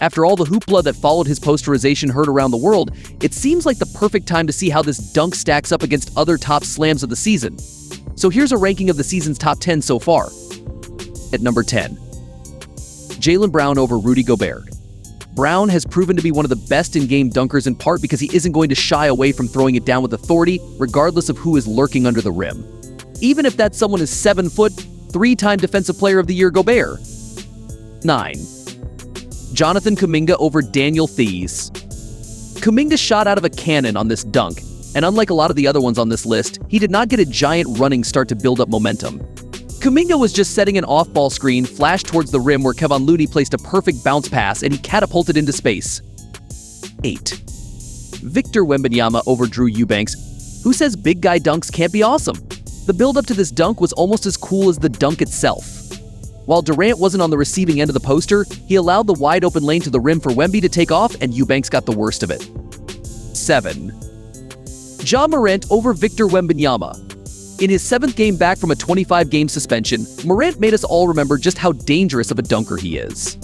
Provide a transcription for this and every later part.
After all the hoopla that followed his posterization heard around the world, it seems like the perfect time to see how this dunk stacks up against other top slams of the season. So here's a ranking of the season's top 10 so far. At number 10, Jaylen Brown over Rudy Gobert. Brown has proven to be one of the best in-game dunkers, in part because he isn't going to shy away from throwing it down with authority, regardless of who is lurking under the rim. Even if that someone is 7 foot, 3-time Defensive Player of the Year Gobert. 9. Jonathan Kuminga over Daniel Theis. Kuminga shot out of a cannon on this dunk, and unlike a lot of the other ones on this list, he did not get a giant running start to build up momentum. Kuminga was just setting an off-ball screen, flashed towards the rim where Kevon Looney placed a perfect bounce pass, and he catapulted into space. 8. Victor Wembanyama over Drew Eubanks. Who says big guy dunks can't be awesome? The build-up to this dunk was almost as cool as the dunk itself. While Durant wasn't on the receiving end of the poster, he allowed the wide-open lane to the rim for Wemby to take off, and Eubanks got the worst of it. 7. Ja Morant over Victor Wembanyama. In his 7th game back from a 25-game suspension, Morant made us all remember just how dangerous of a dunker he is.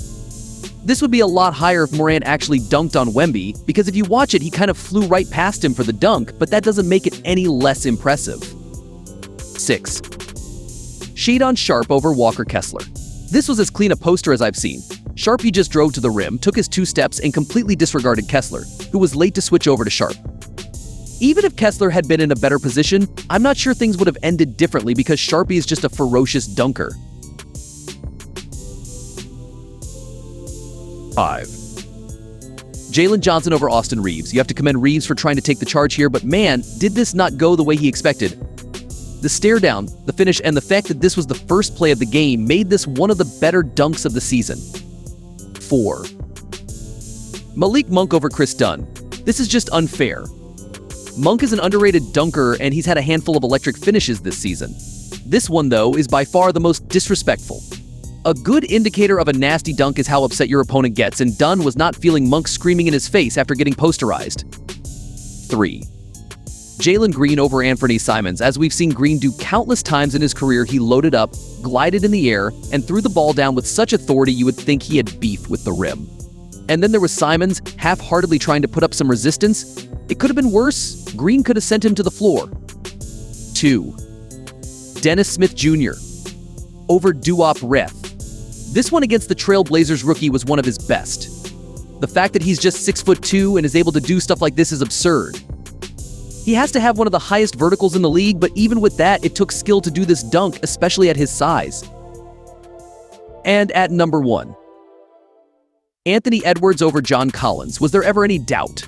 This would be a lot higher if Morant actually dunked on Wemby, because if you watch it, he kind of flew right past him for the dunk, but that doesn't make it any less impressive. 6. Shadon Sharpe over Walker Kessler. This was as clean a poster as I've seen. Sharpe just drove to the rim, took his 2 steps, and completely disregarded Kessler, who was late to switch over to Sharpe. Even if Kessler had been in a better position, I'm not sure things would have ended differently because Sharpe is just a ferocious dunker. 5. Jalen Johnson over Austin Reeves. You have to commend Reeves for trying to take the charge here, but man, did this not go the way he expected. The stare down, the finish, and the fact that this was the first play of the game made this one of the better dunks of the season. 4. Malik Monk over Chris Dunn. This is just unfair. Monk is an underrated dunker, and he's had a handful of electric finishes this season. This one, though, is by far the most disrespectful. A good indicator of a nasty dunk is how upset your opponent gets, and Dunn was not feeling Monk screaming in his face after getting posterized. 3. Jalen Green over Anthony Simons. As we've seen Green do countless times in his career, he loaded up, glided in the air, and threw the ball down with such authority you would think he had beef with the rim. And then there was Simons, half-heartedly trying to put up some resistance. It could have been worse. Green could have sent him to the floor. 2. Dennis Smith Jr. over Duop Reth. This one against the Trail Blazers rookie was one of his best. The fact that he's just 6'2" and is able to do stuff like this is absurd. He has to have one of the highest verticals in the league, but even with that, it took skill to do this dunk, especially at his size. And at number 1, Anthony Edwards over John Collins. Was there ever any doubt?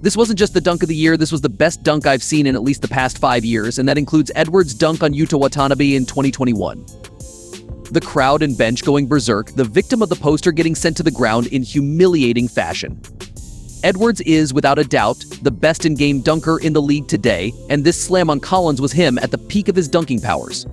This wasn't just the dunk of the year, this was the best dunk I've seen in at least the past 5 years, and that includes Edwards' dunk on Yuta Watanabe in 2021. The crowd and bench going berserk, the victim of the poster getting sent to the ground in humiliating fashion. Edwards is, without a doubt, the best in-game dunker in the league today, and this slam on Collins was him at the peak of his dunking powers.